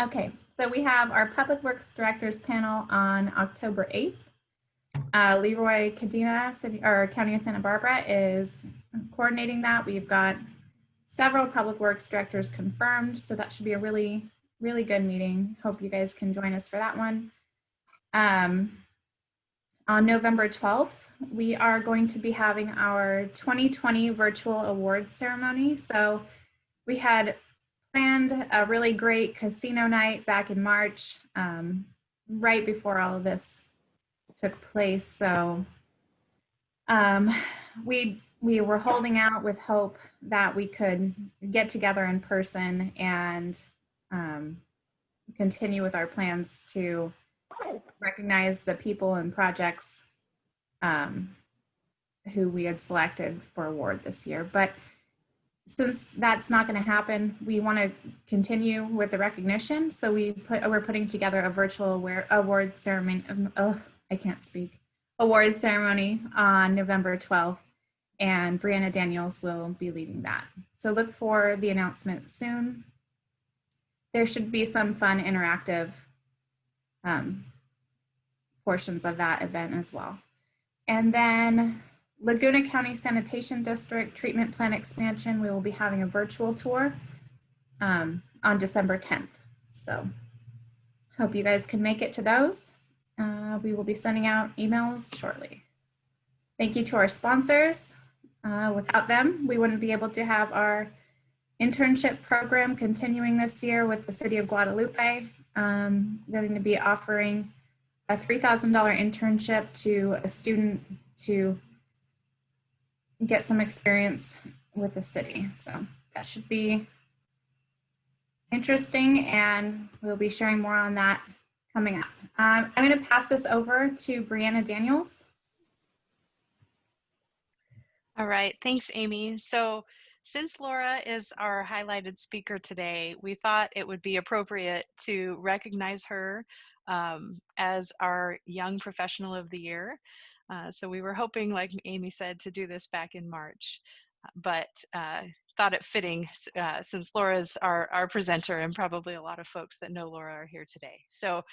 Okay, so we have our Public Works Directors panel on October 8th. Leroy Cadena, County of Santa Barbara, is coordinating that. We've got several Public Works Directors confirmed, so that should be a really, really good meeting. Hope you guys can join us for that one. On November 12th, we are going to be having our 2020 virtual awards ceremony. So we had planned a really great casino night back in March, right before all of this took place. So we were holding out with hope that we could get together in person and continue with our plans to recognize the people and projects who we had selected for award this year. But since that's not going to happen, we want to continue with the recognition. So we're putting together a virtual award ceremony. I can't speak. Award ceremony on November 12th, and Brianna Daniels will be leading that. So look for the announcement soon. There should be some fun interactive portions of that event as well. And then Laguna County Sanitation District Treatment Plant Expansion, we will be having a virtual tour on December 10th. So hope you guys can make it to those. We will be sending out emails shortly. Thank you to our sponsors. Without them, we wouldn't be able to have our internship program continuing this year with the City of Guadalupe. Going to be offering a $3,000 internship to a student to get some experience with the city. So that should be interesting, and we'll be sharing more on that coming up. I'm going to pass this over to Brianna Daniels. All right, thanks, Amy. So since Laura is our highlighted speaker today, we thought it would be appropriate to recognize her as our Young Professional of the Year. So we were hoping, like Amy said, to do this back in March, but thought it fitting since Laura's our presenter, and probably a lot of folks that know Laura are here today. So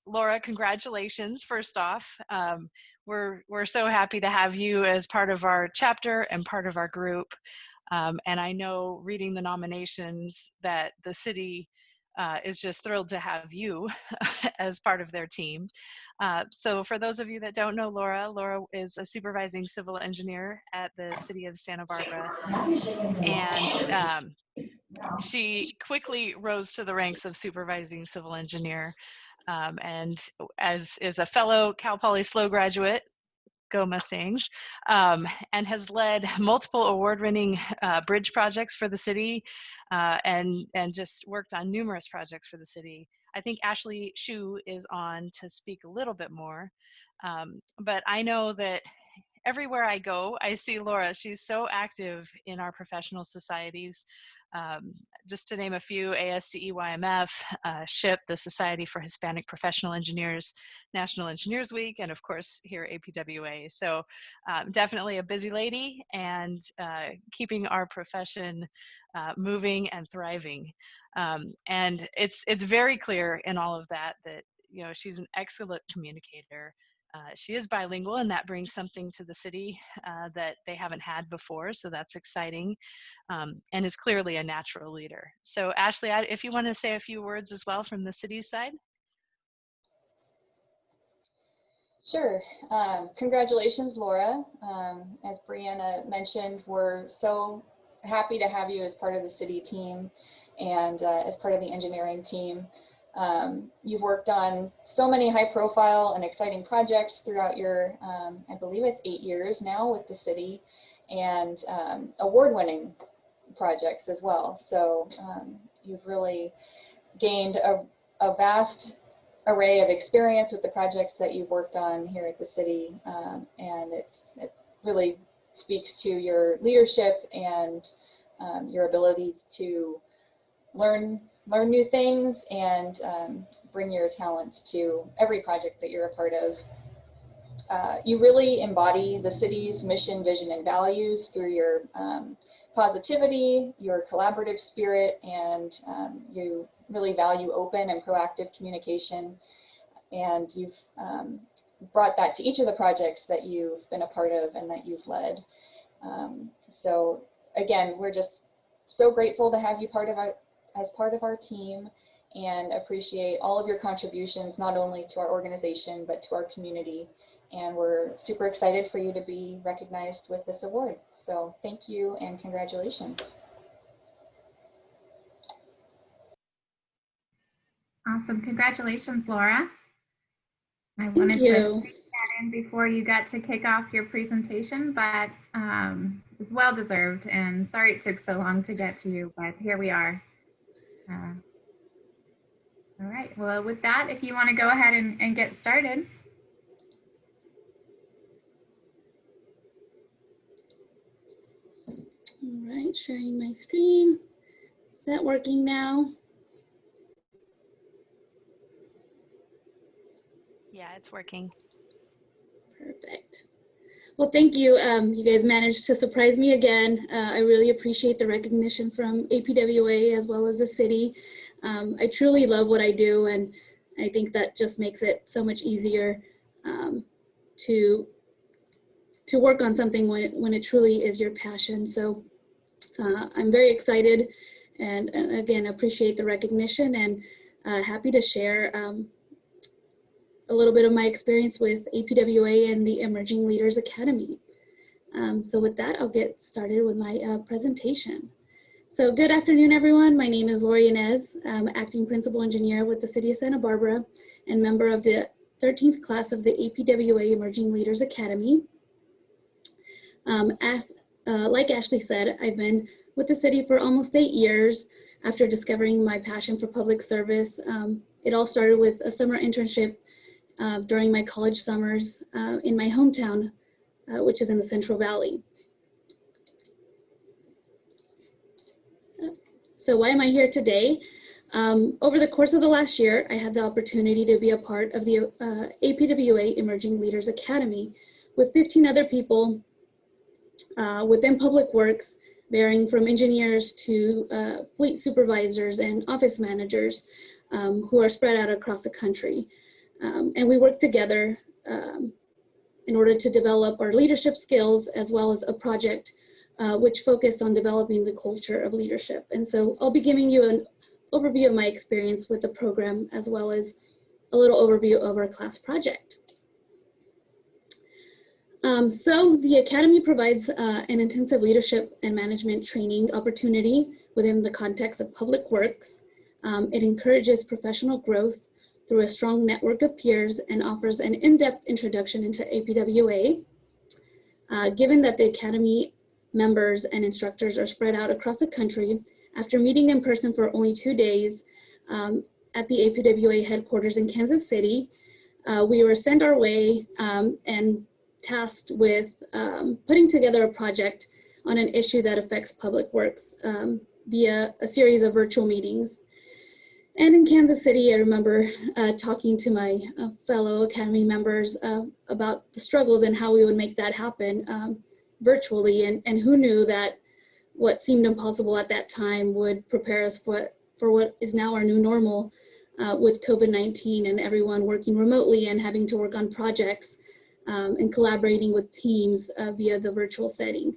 Laura, congratulations first off. We're so happy to have you as part of our chapter and part of our group. And I know reading the nominations that the city is just thrilled to have you as part of their team. So for those of you that don't know Laura, Laura is a supervising civil engineer at the City of Santa Barbara. And she quickly rose to the ranks of supervising civil engineer. And as is a fellow Cal Poly SLO graduate, go Mustangs, and has led multiple award-winning bridge projects for the city, and just worked on numerous projects for the city. I think Ashley Shu is on to speak a little bit more, but I know that everywhere I go, I see Laura. She's so active in our professional societies. Just to name a few: ASCEYMF, SHIP, the Society for Hispanic Professional Engineers, National Engineers Week, and of course here APWA. So definitely a busy lady, and keeping our profession moving and thriving. And it's very clear in all of that that, you know, she's an excellent communicator. She is bilingual, and that brings something to the city that they haven't had before, so that's exciting, and is clearly a natural leader. So Ashley, if you want to say a few words as well from the city's side. Sure. Congratulations, Laura. As Brianna mentioned, we're so happy to have you as part of the city team and as part of the engineering team. You've worked on so many high-profile and exciting projects throughout your, I believe it's 8 years now with the city, and award-winning projects as well. So you've really gained a vast array of experience with the projects that you've worked on here at the city, and it really speaks to your leadership and your ability to learn new things and bring your talents to every project that you're a part of. You really embody the city's mission, vision, and values through your positivity, your collaborative spirit, and you really value open and proactive communication. And you've brought that to each of the projects that you've been a part of and that you've led. So again, we're just so grateful to have you as part of our team, and appreciate all of your contributions, not only to our organization, but to our community. And we're super excited for you to be recognized with this award. So thank you and congratulations. Awesome. Congratulations, Laura. I wanted to take that in before you got to kick off your presentation, but it's well deserved, and sorry it took so long to get to you, but here we are. All right, well, with that, if you want to go ahead and get started. All right, sharing my screen. Is that working now? Yeah, it's working. Perfect. Well, thank you. You guys managed to surprise me again. I really appreciate the recognition from APWA as well as the city. I truly love what I do, and I think that just makes it so much easier to work on something when it truly is your passion. So I'm very excited, and again, appreciate the recognition, and happy to share a little bit of my experience with APWA and the Emerging Leaders Academy. So with that, I'll get started with my presentation. So good afternoon, everyone. My name is Lori Inez. I'm Acting Principal Engineer with the City of Santa Barbara and member of the 13th class of the APWA Emerging Leaders Academy. Like Ashley said, I've been with the city for almost 8 years after discovering my passion for public service. It all started with a summer internship during my college summers in my hometown, which is in the Central Valley. So why am I here today? Over the course of the last year, I had the opportunity to be a part of the APWA Emerging Leaders Academy with 15 other people within public works, varying from engineers to fleet supervisors and office managers who are spread out across the country. And we work together in order to develop our leadership skills, as well as a project which focused on developing the culture of leadership. And so I'll be giving you an overview of my experience with the program, as well as a little overview of our class project. So the Academy provides an intensive leadership and management training opportunity within the context of public works. It encourages professional growth through a strong network of peers and offers an in-depth introduction into APWA. Given that the Academy members and instructors are spread out across the country, after meeting in person for only 2 days at the APWA headquarters in Kansas City, we were sent our way and tasked with putting together a project on an issue that affects public works via a series of virtual meetings. And in Kansas City, I remember talking to my fellow Academy members about the struggles and how we would make that happen virtually, and who knew that what seemed impossible at that time would prepare us for what is now our new normal with COVID-19 and everyone working remotely and having to work on projects and collaborating with teams via the virtual setting.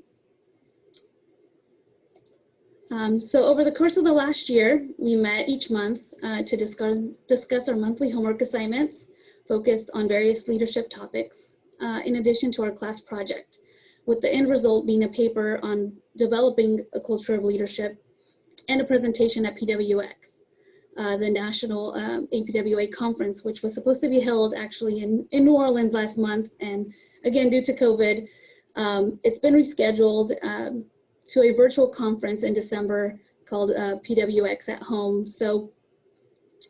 So over the course of the last year, we met each month to discuss our monthly homework assignments focused on various leadership topics, in addition to our class project, with the end result being a paper on developing a culture of leadership and a presentation at PWX, the National APWA Conference, which was supposed to be held actually in New Orleans last month. And again, due to COVID, it's been rescheduled to a virtual conference in December called PWX at Home. So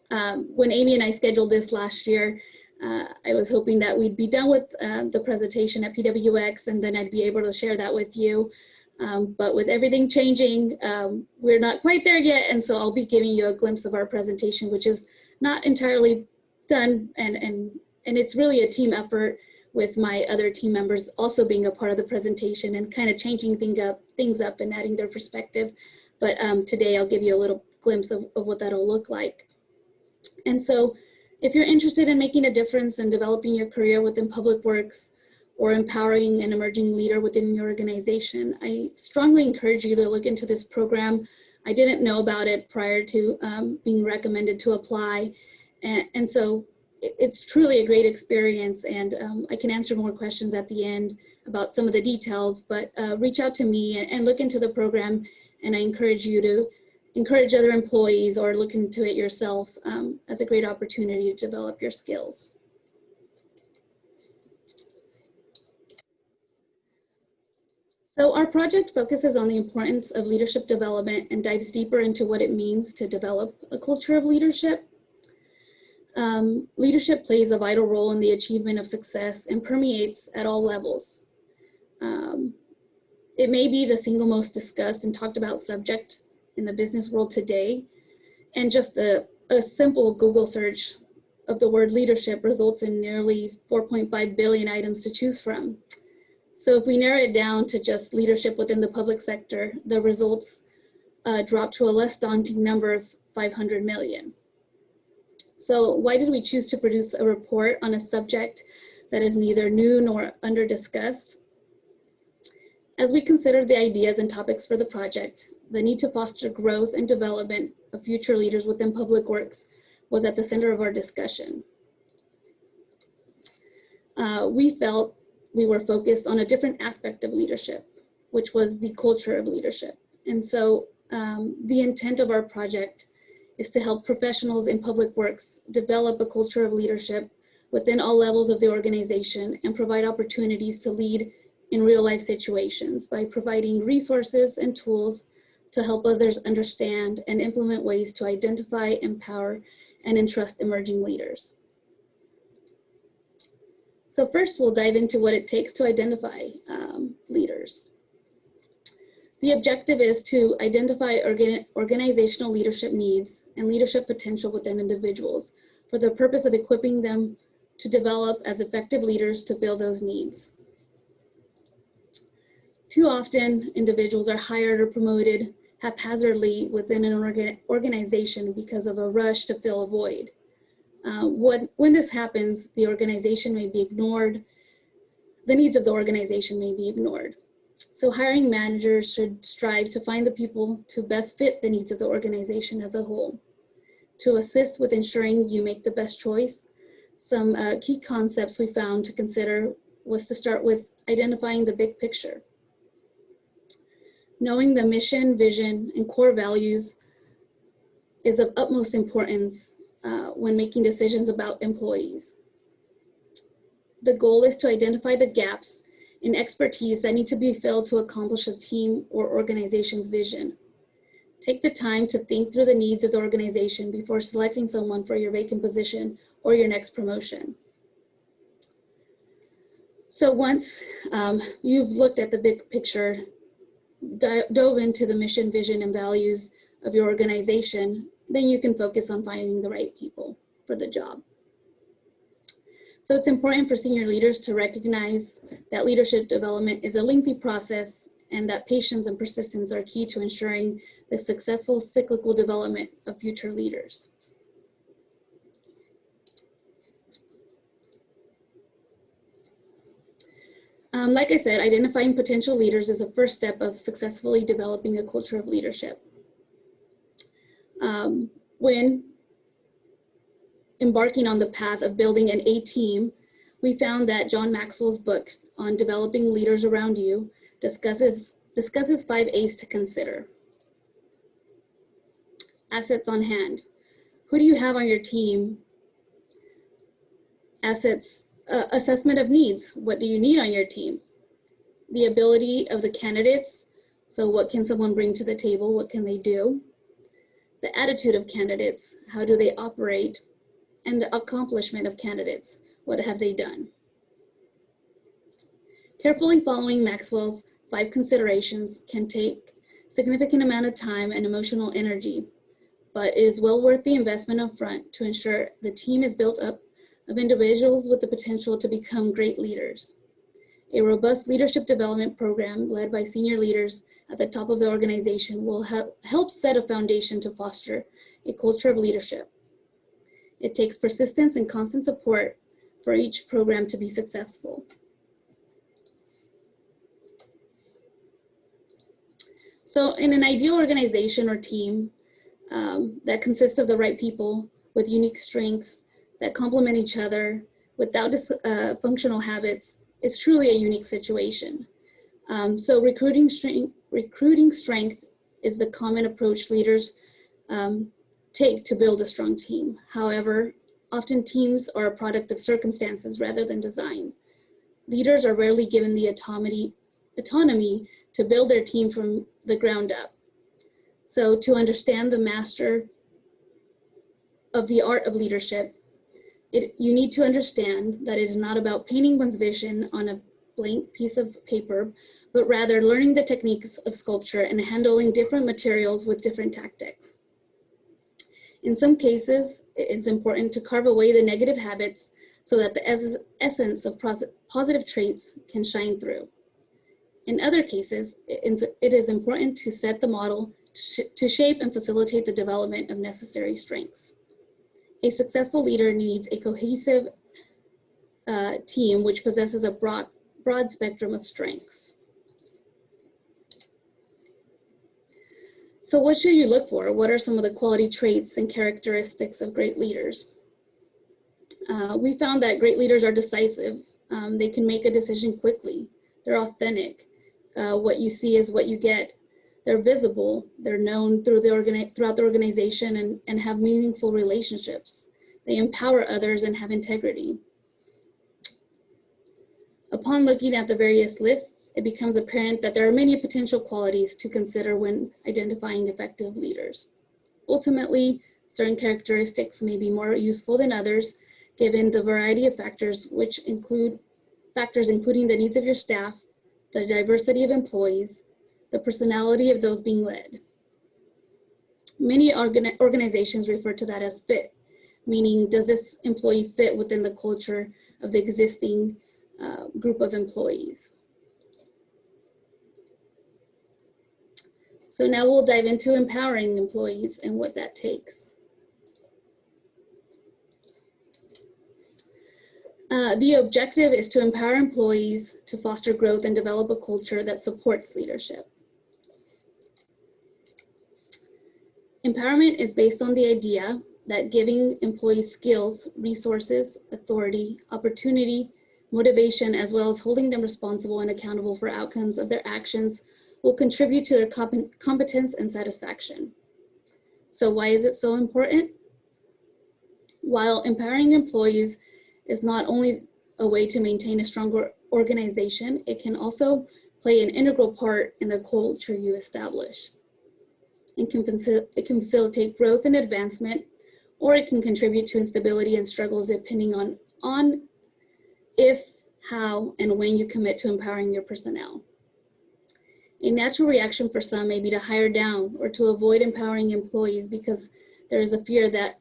when Amy and I scheduled this last year, I was hoping that we'd be done with the presentation at PWX, and then I'd be able to share that with you. But with everything changing, we're not quite there yet. And so I'll be giving you a glimpse of our presentation, which is not entirely done. And it's really a team effort with my other team members also being a part of the presentation and kind of changing things up and adding their perspective. But today I'll give you a little glimpse of what that'll look like. And so if you're interested in making a difference and developing your career within public works or empowering an emerging leader within your organization, I strongly encourage you to look into this program. I didn't know about it prior to being recommended to apply. And so it's truly a great experience, and I can answer more questions at the end about some of the details, but reach out to me and look into the program. And I encourage you to encourage other employees or look into it yourself as a great opportunity to develop your skills. So our project focuses on the importance of leadership development and dives deeper into what it means to develop a culture of leadership. Leadership plays a vital role in the achievement of success and permeates at all levels. It may be the single most discussed and talked about subject in the business world today, and just a simple Google search of the word leadership results in nearly 4.5 billion items to choose from. So if we narrow it down to just leadership within the public sector, the results drop to a less daunting number of 500 million. So why did we choose to produce a report on a subject that is neither new nor under discussed? As we considered the ideas and topics for the project, the need to foster growth and development of future leaders within public works was at the center of our discussion. We felt we were focused on a different aspect of leadership, which was the culture of leadership. And so the intent of our project is to help professionals in public works develop a culture of leadership within all levels of the organization and provide opportunities to lead in real life situations by providing resources and tools to help others understand and implement ways to identify, empower, and entrust emerging leaders. So first, we'll dive into what it takes to identify leaders. The objective is to identify organizational leadership needs and leadership potential within individuals for the purpose of equipping them to develop as effective leaders to fill those needs. Too often, individuals are hired or promoted haphazardly within an organization because of a rush to fill a void. When this happens, the organization may be ignored. The needs of the organization may be ignored. So hiring managers should strive to find the people to best fit the needs of the organization as a whole. To assist with ensuring you make the best choice, some key concepts we found to consider was to start with identifying the big picture. Knowing the mission, vision, and core values is of utmost importance when making decisions about employees. The goal is to identify the gaps in expertise that need to be filled to accomplish a team or organization's vision. Take the time to think through the needs of the organization before selecting someone for your vacant position or your next promotion. So once you've looked at the big picture, dove into the mission, vision, and values of your organization, then you can focus on finding the right people for the job. So it's important for senior leaders to recognize that leadership development is a lengthy process and that patience and persistence are key to ensuring the successful cyclical development of future leaders. Like I said, identifying potential leaders is a first step of successfully developing a culture of leadership. When embarking on the path of building an A team, we found that John Maxwell's book on developing leaders around you discusses 5 A's to consider. Assets on hand. Who do you have on your team? Assets, assessment of needs. What do you need on your team? The ability of the candidates. So what can someone bring to the table? What can they do? The attitude of candidates. How do they operate? And the accomplishment of candidates. What have they done? Carefully following Maxwell's 5 considerations can take significant amount of time and emotional energy, but it is well worth the investment up front to ensure the team is built up of individuals with the potential to become great leaders. A robust leadership development program led by senior leaders at the top of the organization will help set a foundation to foster a culture of leadership. It takes persistence and constant support for each program to be successful. So in an ideal organization or team that consists of the right people with unique strengths that complement each other without functional habits, is truly a unique situation. So recruiting strength is the common approach leaders take to build a strong team. However, often teams are a product of circumstances rather than design. Leaders are rarely given the autonomy to build their team from the ground up. So to understand the master of the art of leadership, you need to understand that it is not about painting one's vision on a blank piece of paper, but rather learning the techniques of sculpture and handling different materials with different tactics. In some cases, it's important to carve away the negative habits so that the essence of positive traits can shine through. In other cases, it is important to set the model to shape and facilitate the development of necessary strengths. A successful leader needs a cohesive team which possesses a broad spectrum of strengths. So what should you look for? What are some of the quality traits and characteristics of great leaders? We found that great leaders are decisive. They can make a decision quickly. They're authentic. What you see is what you get. They're visible. They're known throughout the organization and have meaningful relationships. They empower others and have integrity. Upon looking at the various lists, it becomes apparent that there are many potential qualities to consider when identifying effective leaders. Ultimately, certain characteristics may be more useful than others, given the variety of factors, which include factors including the needs of your staff, the diversity of employees, the personality of those being led. Many organizations refer to that as fit, meaning does this employee fit within the culture of the existing group of employees. So now we'll dive into empowering employees and what that takes. The objective is to empower employees to foster growth and develop a culture that supports leadership. Empowerment is based on the idea that giving employees skills, resources, authority, opportunity, motivation, as well as holding them responsible and accountable for outcomes of their actions will contribute to their competence and satisfaction. So why is it so important? While empowering employees is not only a way to maintain a stronger organization, it can also play an integral part in the culture you establish. It can facilitate growth and advancement, or it can contribute to instability and struggles depending on if, how, and when you commit to empowering your personnel. A natural reaction for some may be to hire down or to avoid empowering employees because there is a fear that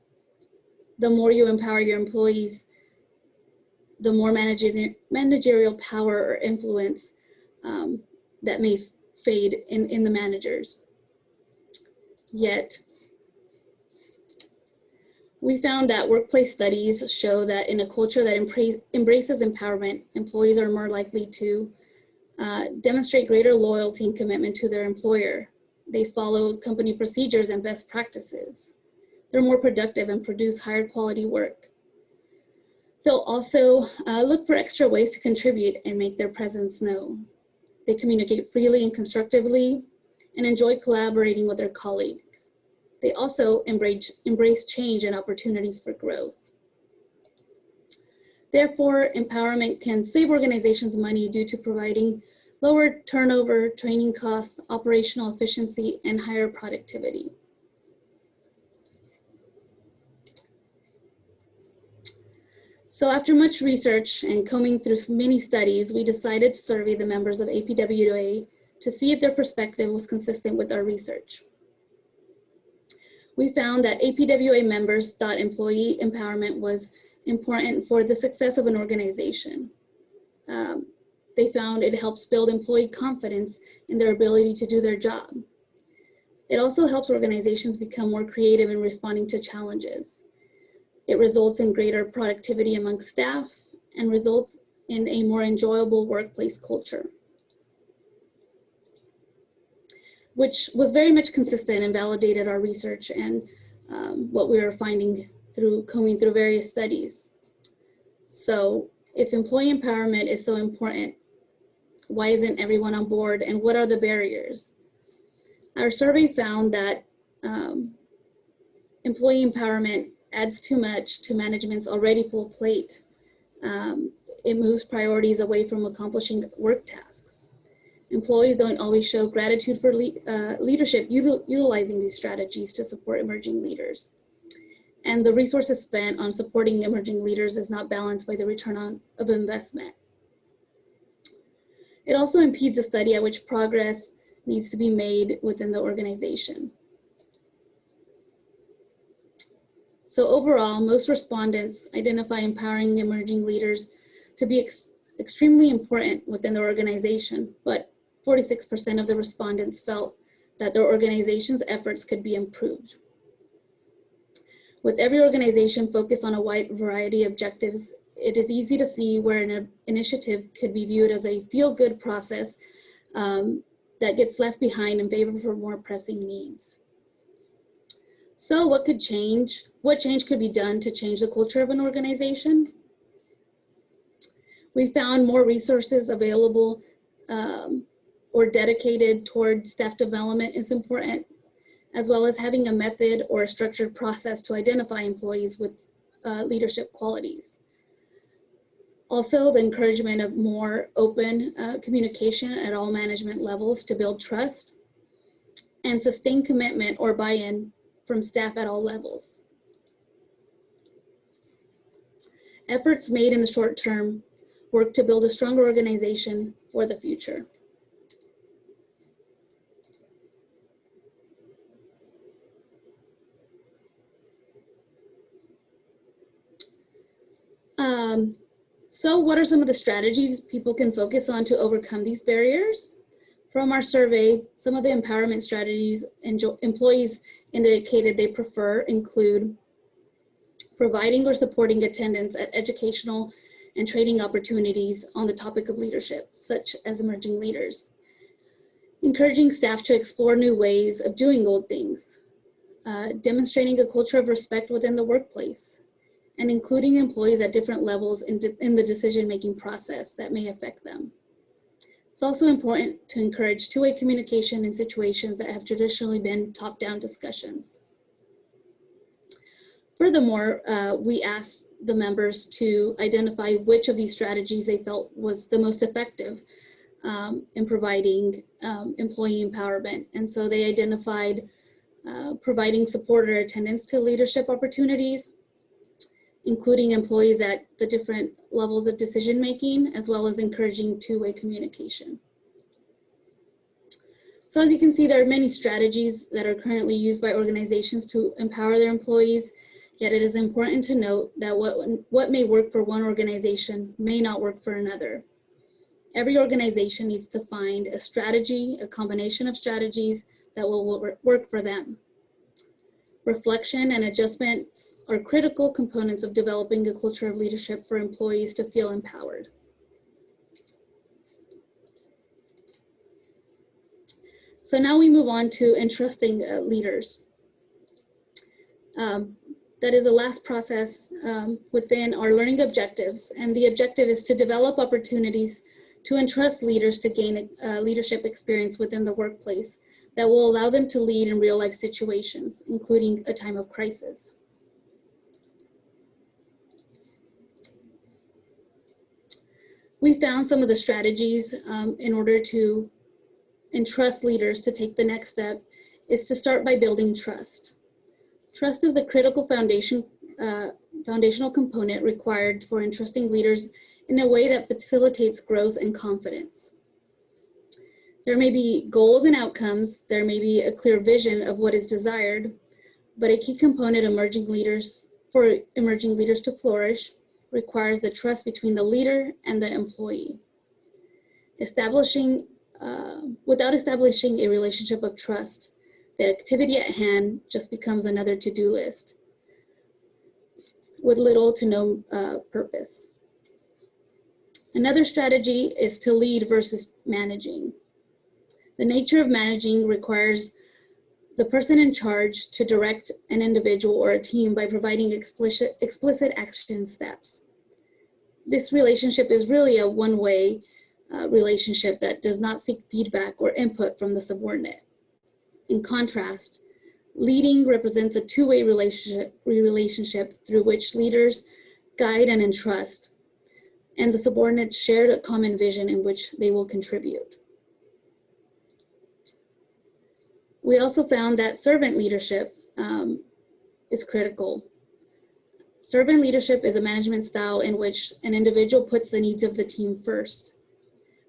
the more you empower your employees, the more managerial power or influence that may fade in the managers. Yet, we found that workplace studies show that in a culture that embraces empowerment, employees are more likely to demonstrate greater loyalty and commitment to their employer. They follow company procedures and best practices. They're more productive and produce higher quality work. They'll also look for extra ways to contribute and make their presence known. They communicate freely and constructively and enjoy collaborating with their colleagues. They also embrace change and opportunities for growth. Therefore, empowerment can save organizations money due to providing lower turnover, training costs, operational efficiency, and higher productivity. So after much research and combing through many studies, we decided to survey the members of APWA to see if their perspective was consistent with our research. We found that APWA members thought employee empowerment was important for the success of an organization. they found it helps build employee confidence in their ability to do their job. It also helps organizations become more creative in responding to challenges. It results in greater productivity among staff and results in a more enjoyable workplace culture, which was very much consistent and validated our research and what we were finding through combing through various studies. So if employee empowerment is so important, why isn't everyone on board, and what are the barriers? Our survey found that employee empowerment adds too much to management's already full plate. It moves priorities away from accomplishing work tasks. Employees don't always show gratitude for leadership utilizing these strategies to support emerging leaders. And the resources spent on supporting emerging leaders is not balanced by the return of investment. It also impedes the study at which progress needs to be made within the organization. So overall, most respondents identify empowering emerging leaders to be extremely important within their organization, but 46% of the respondents felt that their organization's efforts could be improved. With every organization focused on a wide variety of objectives, it is easy to see where an initiative could be viewed as a feel-good process that gets left behind in favor for more pressing needs. So what could change? What change could be done to change the culture of an organization? We found more resources available or dedicated toward staff development is important, as well as having a method or a structured process to identify employees with leadership qualities. Also, the encouragement of more open communication at all management levels to build trust, and sustained commitment or buy-in from staff at all levels. Efforts made in the short term work to build a stronger organization for the future. So what are some of the strategies people can focus on to overcome these barriers? From our survey, some of the empowerment strategies employees indicated they prefer include providing or supporting attendance at educational and training opportunities on the topic of leadership, such as emerging leaders, encouraging staff to explore new ways of doing old things, demonstrating a culture of respect within the workplace, and including employees at different levels in the decision-making process that may affect them. It's also important to encourage two-way communication in situations that have traditionally been top-down discussions. Furthermore, we asked the members to identify which of these strategies they felt was the most effective in providing employee empowerment. And so they identified providing support or attendance to leadership opportunities, including employees at the different levels of decision-making, as well as encouraging two-way communication. So as you can see, there are many strategies that are currently used by organizations to empower their employees, yet it is important to note that what may work for one organization may not work for another. Every organization needs to find a strategy, a combination of strategies that will work for them. Reflection and adjustments are critical components of developing a culture of leadership for employees to feel empowered. So now we move on to entrusting leaders. That is the last process within our learning objectives, and the objective is to develop opportunities to entrust leaders to gain leadership experience within the workplace that will allow them to lead in real-life situations, including a time of crisis. We found some of the strategies in order to entrust leaders to take the next step is to start by building trust. Trust is the critical foundational component required for entrusting leaders in a way that facilitates growth and confidence. There may be goals and outcomes, there may be a clear vision of what is desired, but a key component for emerging leaders to flourish requires the trust between the leader and the employee. Without establishing a relationship of trust, the activity at hand just becomes another to-do list with little to no purpose. Another strategy is to lead versus managing. The nature of managing requires the person in charge to direct an individual or a team by providing explicit action steps. This relationship is really a one-way relationship that does not seek feedback or input from the subordinate. In contrast, leading represents a two-way relationship through which leaders guide and entrust, and the subordinates share a common vision in which they will contribute. We also found that servant leadership is critical. Servant leadership is a management style in which an individual puts the needs of the team first.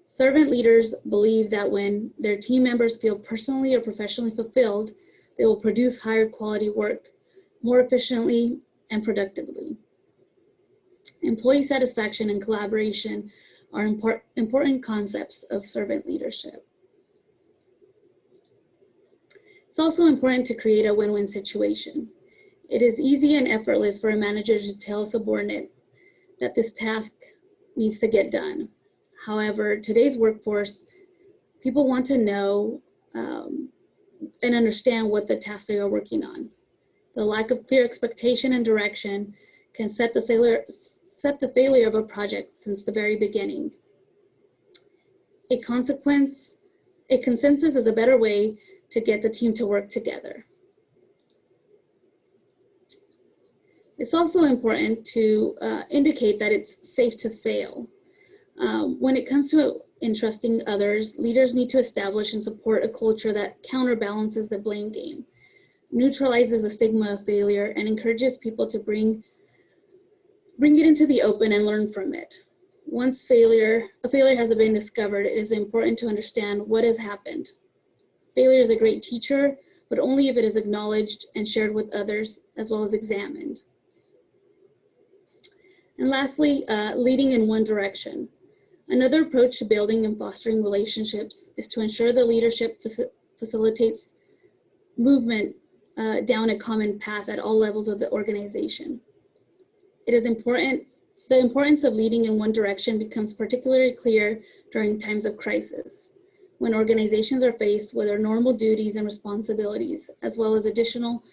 Servant leaders believe that when their team members feel personally or professionally fulfilled, they will produce higher quality work more efficiently and productively. Employee satisfaction and collaboration are important concepts of servant leadership. It's also important to create a win-win situation. It is easy and effortless for a manager to tell a subordinate that this task needs to get done. However, today's workforce, people want to know and understand what the task they are working on. The lack of clear expectation and direction can set the failure of a project since the very beginning. A consensus is a better way to get the team to work together. It's also important to indicate that it's safe to fail. When it comes to entrusting others, leaders need to establish and support a culture that counterbalances the blame game, neutralizes the stigma of failure, and encourages people to bring it into the open and learn from it. Once a failure has been discovered, it is important to understand what has happened. Failure is a great teacher, but only if it is acknowledged and shared with others, as well as examined. And lastly, leading in one direction. Another approach to building and fostering relationships is to ensure the leadership facilitates movement down a common path at all levels of the organization. It is important, the importance of leading in one direction becomes particularly clear during times of crisis, when organizations are faced with their normal duties and responsibilities, as well as additional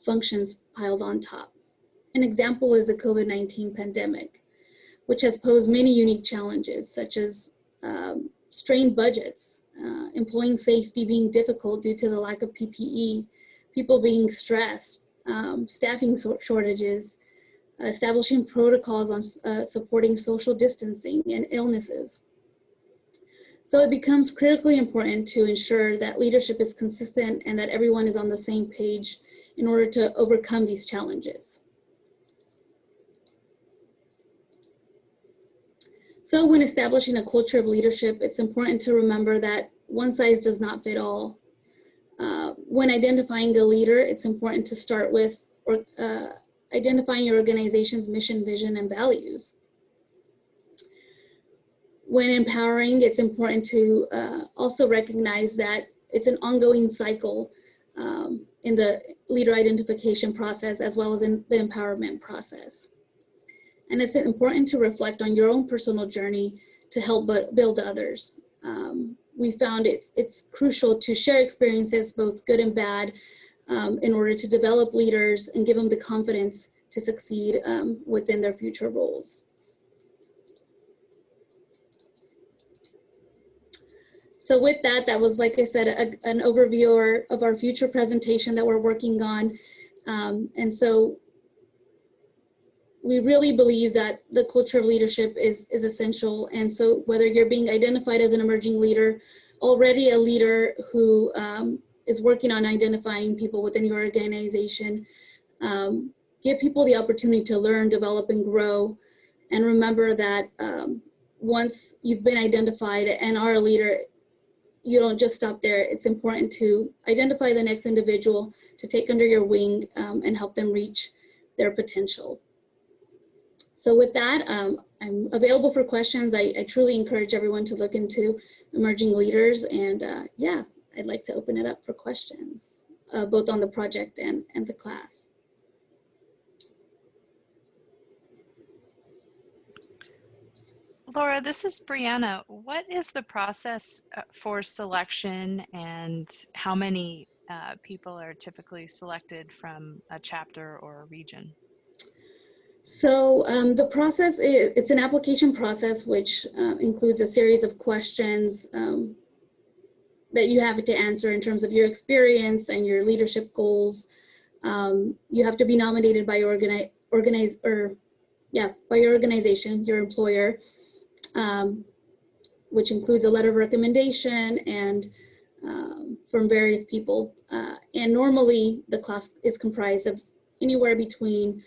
functions piled on top. An example is the COVID-19 pandemic, which has posed many unique challenges, such as strained budgets, employee safety being difficult due to the lack of PPE, people being stressed, staffing shortages, establishing protocols on supporting social distancing and illnesses. So it becomes critically important to ensure that leadership is consistent and that everyone is on the same page in order to overcome these challenges. So when establishing a culture of leadership, it's important to remember that one size does not fit all. When identifying a leader, it's important to start with identifying your organization's mission, vision, and values. When empowering, it's important to also recognize that it's an ongoing cycle in the leader identification process as well as in the empowerment process. And it's important to reflect on your own personal journey to help build others. We found it's crucial to share experiences, both good and bad, in order to develop leaders and give them the confidence to succeed within their future roles. So with that, that was, like I said, an overview of our future presentation that we're working on. And so we really believe that the culture of leadership is essential. And so whether you're being identified as an emerging leader, already a leader who is working on identifying people within your organization, give people the opportunity to learn, develop, and grow. And remember that once you've been identified and are a leader, you don't just stop there. It's important to identify the next individual to take under your wing and help them reach their potential. So with that, I'm available for questions. I truly encourage everyone to look into emerging leaders, and yeah, I'd like to open it up for questions, both on the project and the class. Laura, this is Brianna. What is the process for selection, and how many people are typically selected from a chapter or a region? So the process, it's an application process, which includes a series of questions that you have to answer in terms of your experience and your leadership goals. You have to be nominated by your organization, your employer, which includes a letter of recommendation and from various people. And normally the class is comprised of anywhere between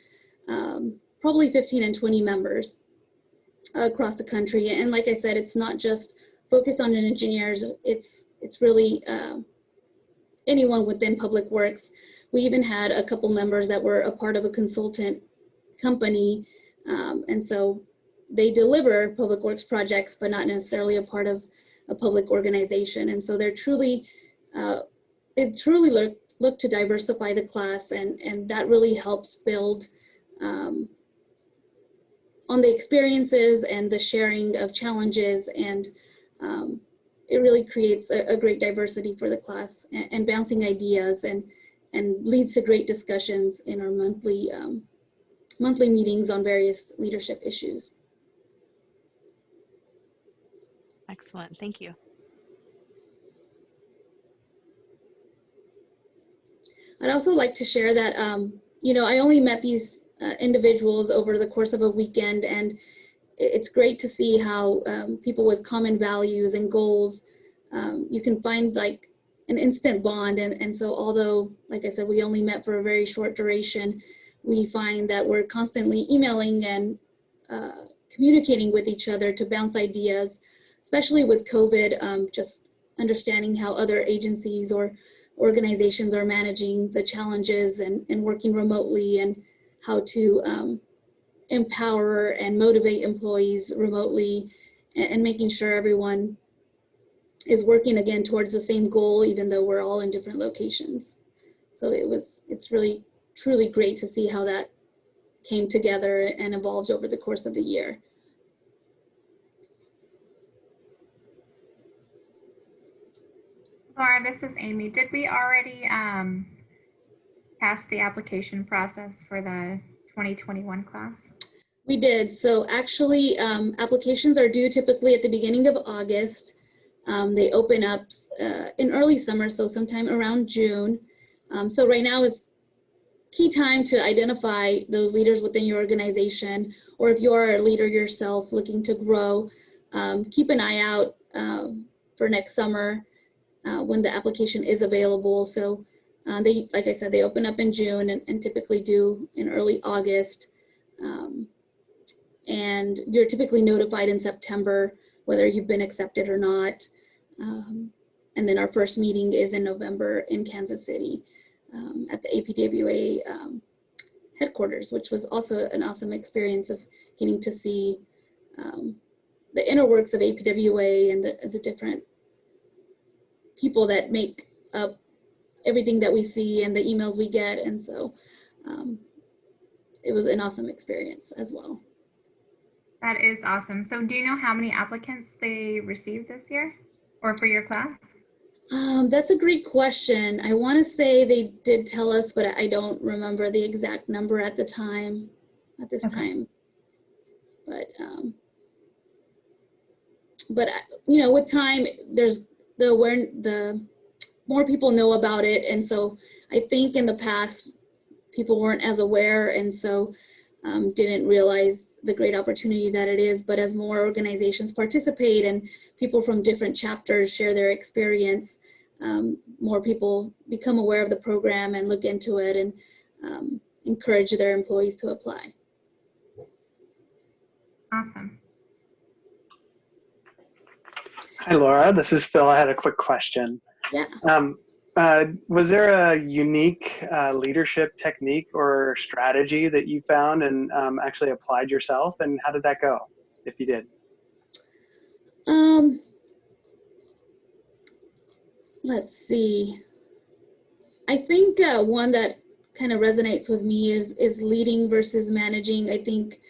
probably 15 and 20 members across the country. And like I said, it's not just focused on engineers, it's really anyone within public works. We even had a couple members that were a part of a consultant company. And so they deliver public works projects, but not necessarily a part of a public organization. And so they're truly, they truly look to diversify the class, and that really helps build on the experiences and the sharing of challenges, and it really creates a great diversity for the class, and bouncing ideas, and leads to great discussions in our monthly meetings on various leadership issues. Excellent, thank you. I'd also like to share that, you know, I only met these individuals over the course of a weekend, and it's great to see how people with common values and goals, you can find like an instant bond. And so although, like I said, we only met for a very short duration, we find that we're constantly emailing and communicating with each other to bounce ideas, especially with COVID, just understanding how other agencies or organizations are managing the challenges and working remotely, and how to empower and motivate employees remotely, and making sure everyone is working again towards the same goal, even though we're all in different locations. So it's really truly great to see how that came together and evolved over the course of the year. Laura, this is Amy. Did we already pass the application process for the 2021 class? We did. So actually, applications are due typically at the beginning of August. They open up in early summer, so sometime around June. So right now is key time to identify those leaders within your organization, or if you are a leader yourself looking to grow, keep an eye out for next summer when the application is available. So they, like I said, they open up in June and typically due in early August. And you're typically notified in September whether you've been accepted or not. And then our first meeting is in November in Kansas City at the APWA headquarters, which was also an awesome experience of getting to see the inner works of APWA and the different people that make up everything that we see and the emails we get. And so it was an awesome experience as well. That is awesome. So do you know how many applicants they received this year, or for your class? That's a great question. I want to say they did tell us, but I don't remember the exact number at the time, at this time. But you know, with time, there's the more people know about it, and so I think in the past people weren't as aware, and so didn't realize the great opportunity that it is. But as more organizations participate and people from different chapters share their experience, more people become aware of the program and look into it, and encourage their employees to apply. Awesome. Hi, Laura. This is Phil. I had a quick question. Yeah. Was there a unique leadership technique or strategy that you found and actually applied yourself? And how did that go, if you did? Let's see. I think one that kind of resonates with me is leading versus managing. I think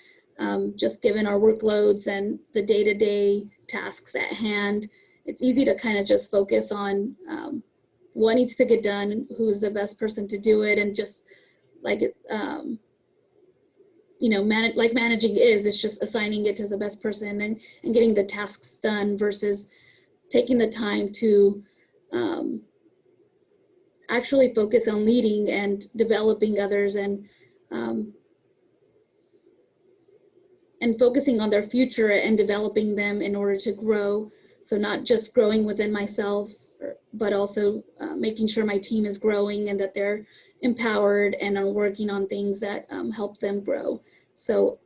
just given our workloads and the day-to-day tasks at hand, it's easy to kind of just focus on what needs to get done, who's the best person to do it, and just like you know, managing it's just assigning it to the best person and getting the tasks done versus taking the time to actually focus on leading and developing others and focusing on their future and developing them in order to grow. So not just growing within myself, but also making sure my team is growing and that they're empowered and are working on things that help them grow. So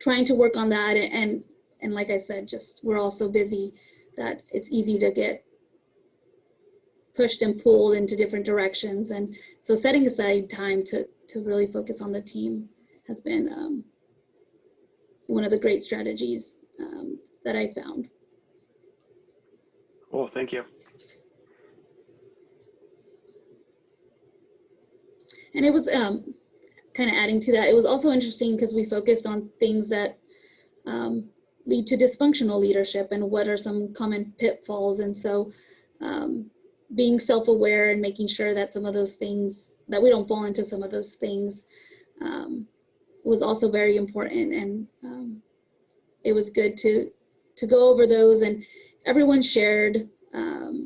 trying to work on that, and like I said, just we're all so busy that it's easy to get pushed and pulled into different directions. And so setting aside time to really focus on the team has been one of the great strategies that I found. Cool, thank you. And it was kind of adding to that, it was also interesting because we focused on things that lead to dysfunctional leadership and what are some common pitfalls. And so being self-aware and making sure that some of those things, that we don't fall into some of those things was also very important. And it was good to go over those, and everyone shared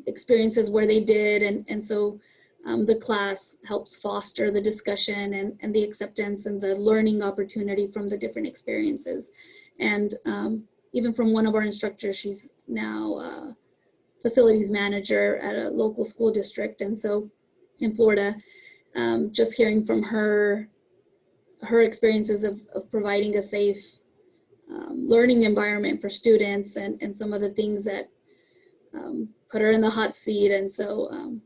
experiences where they did. And so the class helps foster the discussion and the acceptance and the learning opportunity from the different experiences. And even from one of our instructors, she's now facilities manager at a local school district. And so in Florida, just hearing from her experiences of providing a safe learning environment for students and some of the things that put her in the hot seat. And so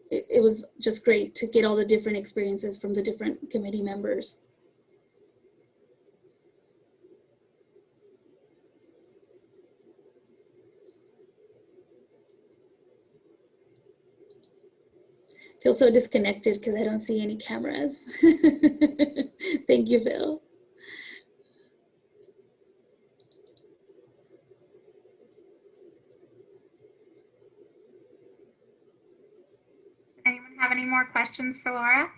it was just great to get all the different experiences from the different committee members. Feel so disconnected because I don't see any cameras. Thank you, Phil. Anyone have any more questions for Laura?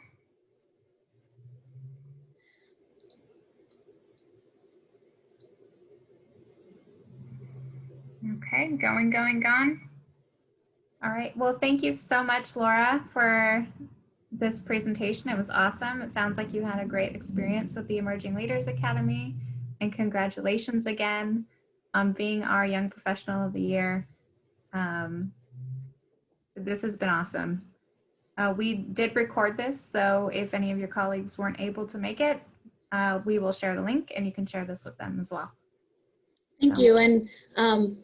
Okay, gone. All right, well, thank you so much, Laura, for this presentation. It was awesome. It sounds like you had a great experience with the Emerging Leaders Academy, and congratulations again on being our Young Professional of the Year. This has been awesome. We did record this, so if any of your colleagues weren't able to make it, we will share the link and you can share this with them as well. Thank you, and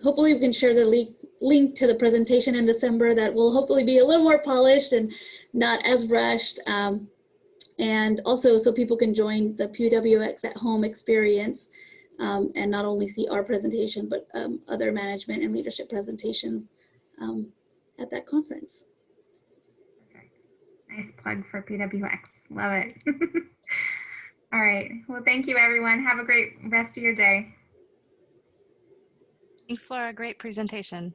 hopefully we can share the link to the presentation in December that will hopefully be a little more polished and not as rushed. And also so people can join the PWX at home experience and not only see our presentation, but other management and leadership presentations at that conference. Okay. Nice plug for PWX, love it. All right, well, thank you everyone. Have a great rest of your day. Thanks, Laura. Great presentation.